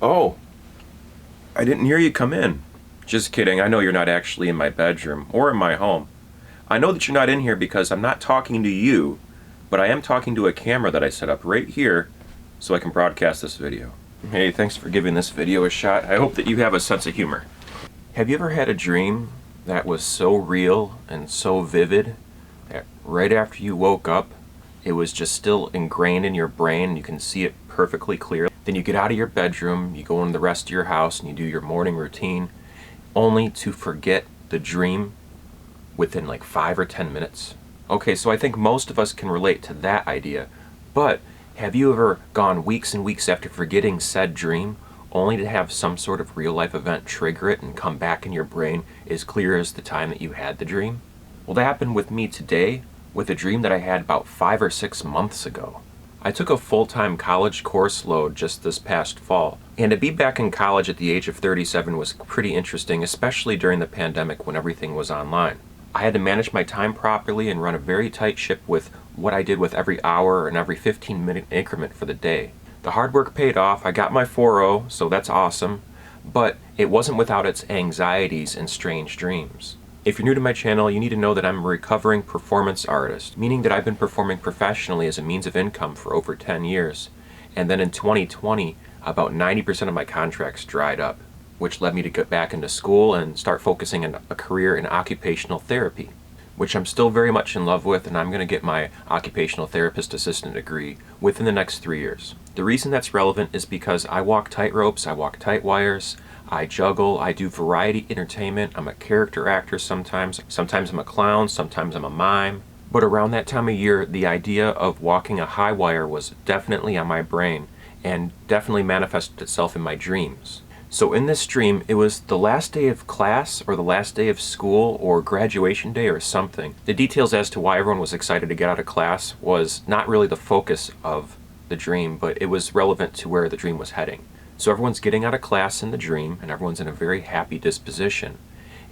Oh, I didn't hear you come in. Just kidding, I know you're not actually in my bedroom or in my home. I know that you're not in here because I'm not talking to you, but I am talking to a camera that I set up right here so I can broadcast this video. Hey, thanks for giving this video a shot. I hope that you have a sense of humor. Have you ever had a dream that was so real and so vivid that right after you woke up, it was just still ingrained in your brain and you can see it perfectly clear? Then you get out of your bedroom, you go into the rest of your house and you do your morning routine, only to forget the dream within like 5 or 10 minutes. Okay, so I think most of us can relate to that idea, but have you ever gone weeks and weeks after forgetting said dream, only to have some sort of real life event trigger it and come back in your brain as clear as the time that you had the dream? Well, that happened with me today with a dream that I had about 5 or 6 months ago. I took a full-time college course load just this past fall, and to be back in college at the age of 37 was pretty interesting, especially during the pandemic when everything was online. I had to manage my time properly and run a very tight ship with what I did with every hour and every 15-minute increment for the day. The hard work paid off. I got my 4.0, so that's awesome, but it wasn't without its anxieties and strange dreams. If you're new to my channel, you need to know that I'm a recovering performance artist, meaning that I've been performing professionally as a means of income for over 10 years. And then in 2020, about 90% of my contracts dried up, which led me to get back into school and start focusing on a career in occupational therapy, which I'm still very much in love with, and I'm going to get my occupational therapist assistant degree within the next 3 years. The reason that's relevant is because I walk tight ropes, I walk tight wires, I juggle, I do variety entertainment, I'm a character actor sometimes I'm a clown, sometimes I'm a mime. But around that time of year, the idea of walking a high wire was definitely on my brain and definitely manifested itself in my dreams. So in this dream, it was the last day of class or the last day of school or graduation day or something. The details as to why everyone was excited to get out of class was not really the focus of the dream, but it was relevant to where the dream was heading. So everyone's getting out of class in the dream and everyone's in a very happy disposition.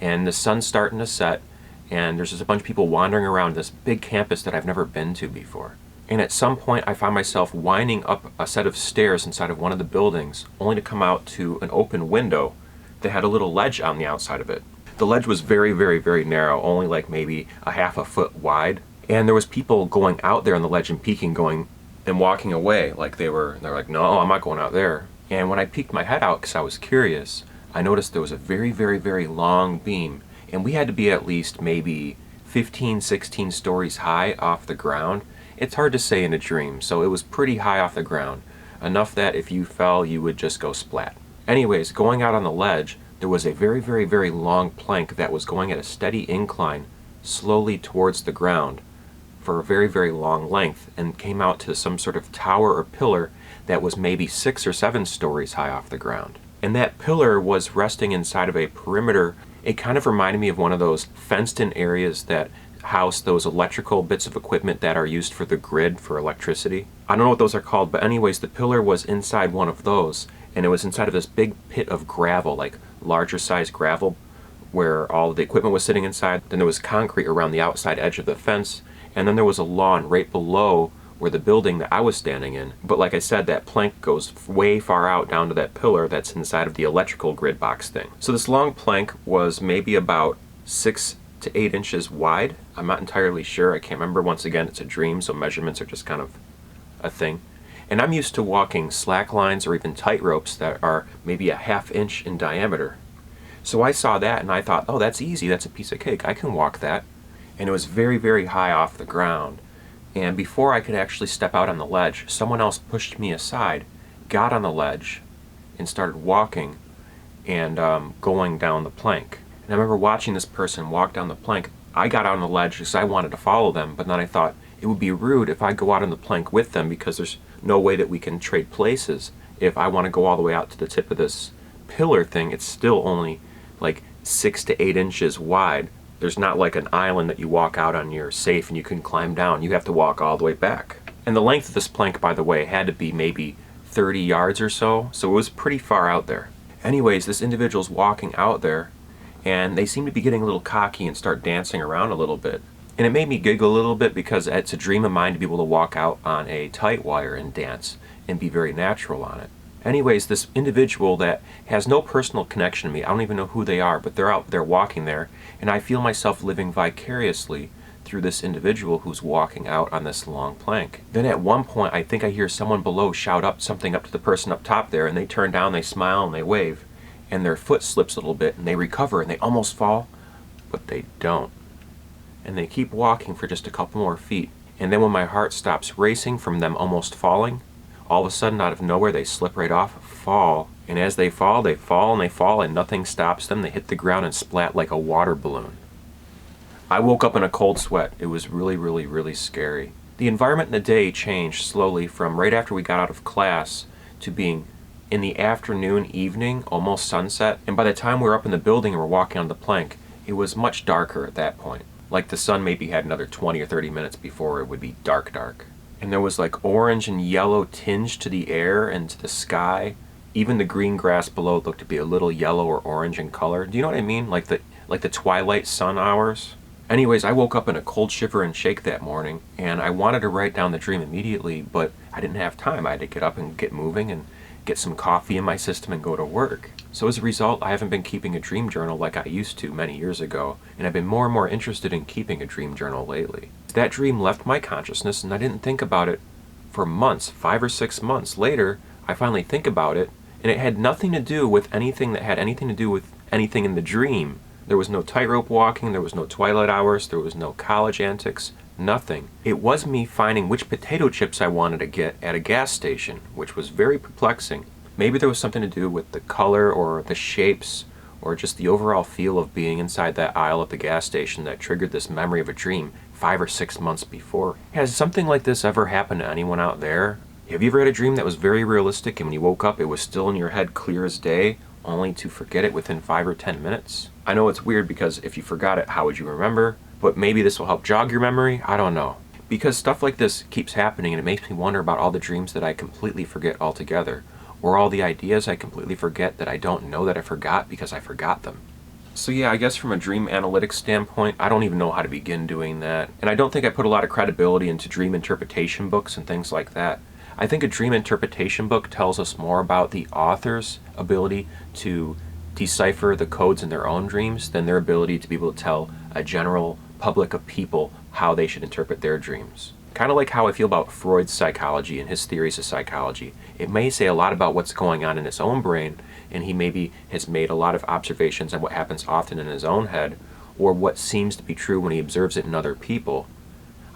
And the sun's starting to set and there's just a bunch of people wandering around this big campus that I've never been to before. And at some point I find myself winding up a set of stairs inside of one of the buildings, only to come out to an open window that had a little ledge on the outside of it. The ledge was very, very, very narrow, only like maybe a half a foot wide. And there was people going out there on the ledge and peeking, going and walking away like they're like, no, I'm not going out there. And when I peeked my head out because I was curious, I noticed there was a very, very, very long beam, and we had to be at least maybe 15, 16 stories high off the ground. It's hard to say in a dream, so it was pretty high off the ground, enough that if you fell, you would just go splat. Anyways, going out on the ledge, there was a very, very, very long plank that was going at a steady incline, slowly towards the ground, for a very, very long length, and came out to some sort of tower or pillar that was maybe 6 or 7 stories high off the ground. And that pillar was resting inside of a perimeter. It kind of reminded me of one of those fenced-in areas that house those electrical bits of equipment that are used for the grid for electricity. I don't know what those are called, but anyways, the pillar was inside one of those, and it was inside of this big pit of gravel, like larger size gravel, where all of the equipment was sitting inside. Then there was concrete around the outside edge of the fence, and then there was a lawn right below where the building that I was standing in. But like I said, that plank goes way far out down to that pillar that's inside of the electrical grid box thing. So this long plank was maybe about 6 to 8 inches wide. I'm not entirely sure. I can't remember. Once again, it's a dream, so measurements are just kind of a thing. And I'm used to walking slack lines or even tight ropes that are maybe a ½ inch in diameter. So I saw that and I thought, oh, that's easy. That's a piece of cake. I can walk that. And it was very, very high off the ground. And before I could actually step out on the ledge, someone else pushed me aside, got on the ledge, and started walking and going down the plank. And I remember watching this person walk down the plank. I got out on the ledge because I wanted to follow them, but then I thought it would be rude if I go out on the plank with them because there's no way that we can trade places. If I want to go all the way out to the tip of this pillar thing, it's still only like 6 to 8 inches wide. There's not like an island that you walk out on, you're safe and you can climb down. You have to walk all the way back. And the length of this plank, by the way, had to be maybe 30 yards or so it was pretty far out there. Anyways, this individual's walking out there, and they seem to be getting a little cocky and start dancing around a little bit. And it made me giggle a little bit because it's a dream of mine to be able to walk out on a tight wire and dance and be very natural on it. Anyways, this individual that has no personal connection to me, I don't even know who they are, but they're out there walking there, and I feel myself living vicariously through this individual who's walking out on this long plank. Then at one point, I think I hear someone below shout up something up to the person up top there, and they turn down, they smile, and they wave, and their foot slips a little bit, and they recover, and they almost fall, but they don't. And they keep walking for just a couple more feet, and then when my heart stops racing from them almost falling, all of a sudden, out of nowhere, they slip right off, fall, and as they fall, they fall, and they fall, and nothing stops them. They hit the ground and splat like a water balloon. I woke up in a cold sweat. It was really, really, really scary. The environment in the day changed slowly from right after we got out of class to being in the afternoon, evening, almost sunset, and by the time we were up in the building and were walking on the plank, it was much darker at that point. Like the sun maybe had another 20 or 30 minutes before it would be dark, dark. And there was like orange and yellow tinge to the air and to the sky. Even the green grass below looked to be a little yellow or orange in color. Do you know what I mean? Like the twilight sun hours. Anyways, I woke up in a cold shiver and shake that morning, and I wanted to write down the dream immediately, but I didn't have time. I had to get up and get moving and get some coffee in my system and go to work. So as a result, I haven't been keeping a dream journal like I used to many years ago, and I've been more and more interested in keeping a dream journal lately. That dream left my consciousness, and I didn't think about it for months. 5 or 6 months later, I finally think about it, and it had nothing to do with anything that had anything to do with anything in the dream. There was no tightrope walking, there was no twilight hours, there was no college antics, nothing. It was me finding which potato chips I wanted to get at a gas station, which was very perplexing. Maybe there was something to do with the color or the shapes or just the overall feel of being inside that aisle at the gas station that triggered this memory of a dream 5 or 6 months before. Has something like this ever happened to anyone out there? Have you ever had a dream that was very realistic and when you woke up it was still in your head clear as day, only to forget it within 5 or 10 minutes? I know it's weird because if you forgot it, how would you remember? But maybe this will help jog your memory? I don't know. Because stuff like this keeps happening and it makes me wonder about all the dreams that I completely forget altogether, or all the ideas I completely forget that I don't know that I forgot because I forgot them. So yeah, I guess from a dream analytics standpoint, I don't even know how to begin doing that. And I don't think I put a lot of credibility into dream interpretation books and things like that. I think a dream interpretation book tells us more about the author's ability to decipher the codes in their own dreams than their ability to be able to tell a general public of people how they should interpret their dreams. Kind of like how I feel about Freud's psychology and his theories of psychology. It may say a lot about what's going on in his own brain, and he maybe has made a lot of observations on what happens often in his own head, or what seems to be true when he observes it in other people.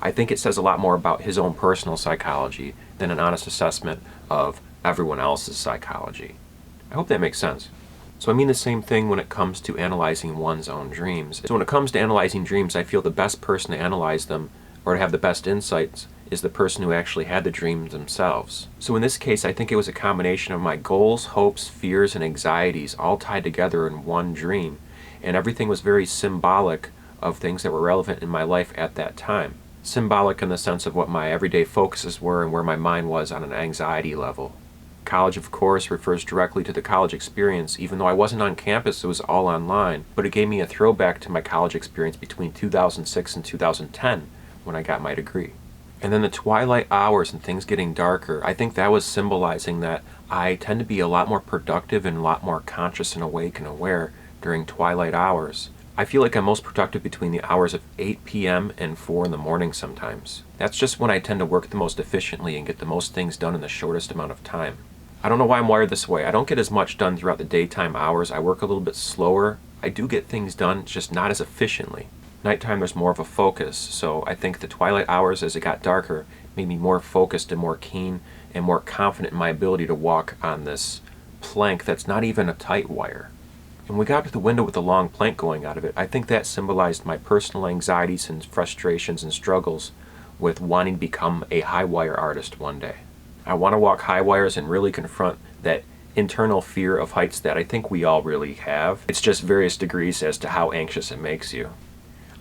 I think it says a lot more about his own personal psychology than an honest assessment of everyone else's psychology. I hope that makes sense. So I mean the same thing when it comes to analyzing one's own dreams. So when it comes to analyzing dreams, I feel the best person to analyze them or to have the best insights is the person who actually had the dreams themselves. So in this case, I think it was a combination of my goals, hopes, fears, and anxieties all tied together in one dream. And everything was very symbolic of things that were relevant in my life at that time. Symbolic in the sense of what my everyday focuses were and where my mind was on an anxiety level. College, of course, refers directly to the college experience. Even though I wasn't on campus, it was all online. But it gave me a throwback to my college experience between 2006 and 2010 when I got my degree. And then the twilight hours and things getting darker, I think that was symbolizing that I tend to be a lot more productive and a lot more conscious and awake and aware during twilight hours. I feel like I'm most productive between the hours of 8 p.m. and 4 in the morning sometimes. That's just when I tend to work the most efficiently and get the most things done in the shortest amount of time. I don't know why I'm wired this way. I don't get as much done throughout the daytime hours. I work a little bit slower. I do get things done, just not as efficiently. Nighttime there's more of a focus, so I think the twilight hours as it got darker made me more focused and more keen and more confident in my ability to walk on this plank that's not even a tight wire. And we got to the window with a long plank going out of it. I think that symbolized my personal anxieties and frustrations and struggles with wanting to become a high wire artist one day. I want to walk high wires and really confront that internal fear of heights that I think we all really have. It's just various degrees as to how anxious it makes you.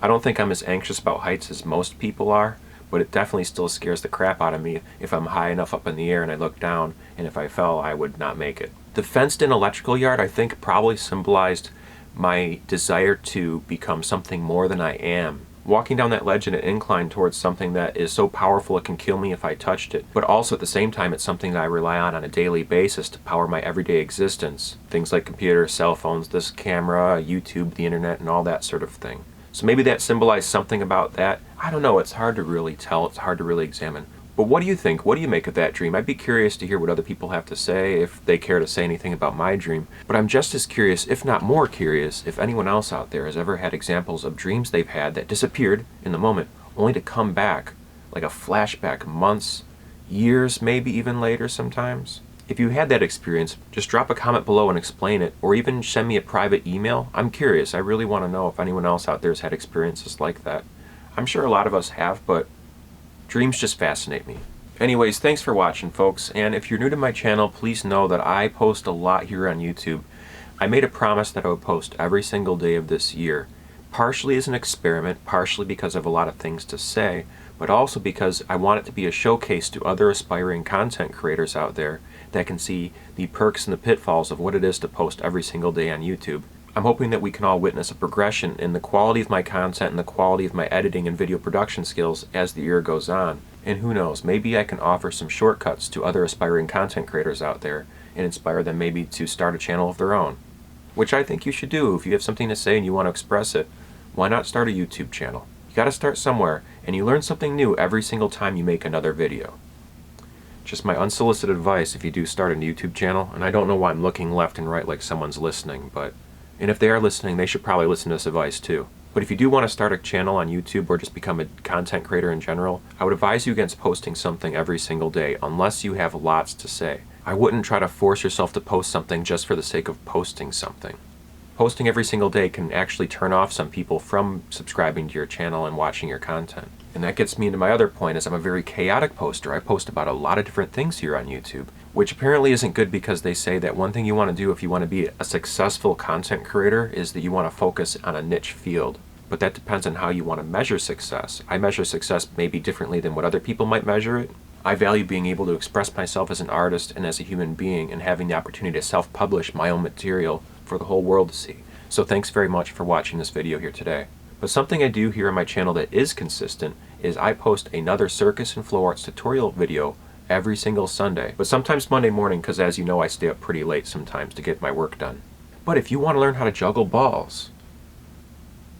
I don't think I'm as anxious about heights as most people are, but it definitely still scares the crap out of me if I'm high enough up in the air and I look down, and if I fell, I would not make it. The fenced-in electrical yard, I think, probably symbolized my desire to become something more than I am. walking down that ledge in an incline towards something that is so powerful it can kill me if I touched it, but also at the same time it's something that I rely on a daily basis to power my everyday existence. Things like computers, cell phones, this camera, YouTube, the internet, and all that sort of thing. So maybe that symbolized something about that. I don't know, it's hard to really tell, it's hard to really examine. But what do you think? What do you make of that dream? I'd be curious to hear what other people have to say, if they care to say anything about my dream. But I'm just as curious, if not more curious, if anyone else out there has ever had examples of dreams they've had that disappeared in the moment, only to come back, like a flashback, months, years, maybe even later sometimes. If you had that experience, just drop a comment below and explain it, or even send me a private email. I'm curious. I really want to know if anyone else out there has had experiences like that. I'm sure a lot of us have, but dreams just fascinate me. Anyways, thanks for watching, folks, and if you're new to my channel, please know that I post a lot here on YouTube. I made a promise that I would post every single day of this year, partially as an experiment, partially because I have a lot of things to say, but also because I want it to be a showcase to other aspiring content creators out there that can see the perks and the pitfalls of what it is to post every single day on YouTube. I'm hoping that we can all witness a progression in the quality of my content and the quality of my editing and video production skills as the year goes on. And who knows, maybe I can offer some shortcuts to other aspiring content creators out there and inspire them maybe to start a channel of their own. Which I think you should do. If you have something to say and you want to express it, why not start a YouTube channel? You gotta start somewhere, and you learn something new every single time you make another video. Just my unsolicited advice if you do start a YouTube channel, and I don't know why I'm looking left and right like someone's listening, and if they are listening, they should probably listen to this advice too. But if you do want to start a channel on YouTube or just become a content creator in general, I would advise you against posting something every single day unless you have lots to say. I wouldn't try to force yourself to post something just for the sake of posting something. Posting every single day can actually turn off some people from subscribing to your channel and watching your content. And that gets me into my other point, is I'm a very chaotic poster. I post about a lot of different things here on YouTube, which apparently isn't good because they say that one thing you want to do if you want to be a successful content creator is that you want to focus on a niche field. But that depends on how you want to measure success. I measure success maybe differently than what other people might measure it. I value being able to express myself as an artist and as a human being and having the opportunity to self-publish my own material for the whole world to see. So thanks very much for watching this video here today. But something I do here on my channel that is consistent is I post another circus and flow arts tutorial video every single Sunday, but sometimes Monday morning because, as you know, I stay up pretty late sometimes to get my work done. But if you want to learn how to juggle balls,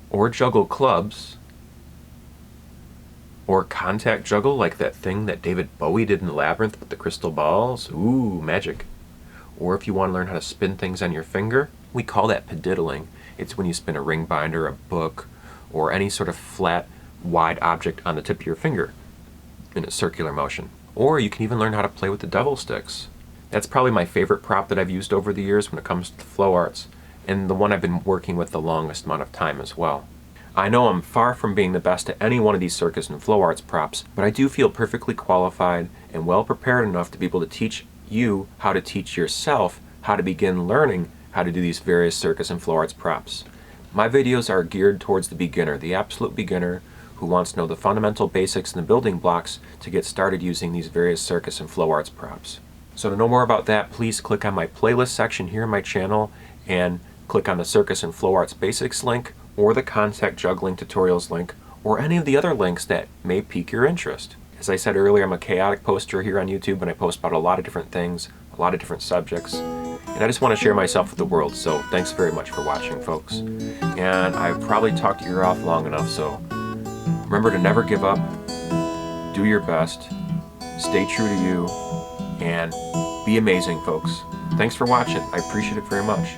or juggle clubs, or contact juggle like that thing that David Bowie did in Labyrinth with the crystal balls, ooh, magic. Or if you want to learn how to spin things on your finger, we call that pediddling. It's when you spin a ring binder, a book, or any sort of flat, wide object on the tip of your finger in a circular motion. Or you can even learn how to play with the devil sticks. That's probably my favorite prop that I've used over the years when it comes to flow arts, and the one I've been working with the longest amount of time as well. I know I'm far from being the best at any one of these circus and flow arts props, but I do feel perfectly qualified and well prepared enough to be able to teach you how to teach yourself how to begin learning how to do these various circus and flow arts props. My videos are geared towards the beginner, the absolute beginner, who wants to know the fundamental basics and the building blocks to get started using these various circus and flow arts props. So to know more about that, please click on my playlist section here on my channel and click on the Circus and Flow Arts Basics link, or the Contact Juggling Tutorials link, or any of the other links that may pique your interest. As I said earlier, I'm a chaotic poster here on YouTube and I post about a lot of different things, a lot of different subjects, and I just want to share myself with the world, so thanks very much for watching, folks. And I've probably talked your ear off long enough, so remember to never give up, do your best, stay true to you, and be amazing, folks. Thanks for watching. I appreciate it very much.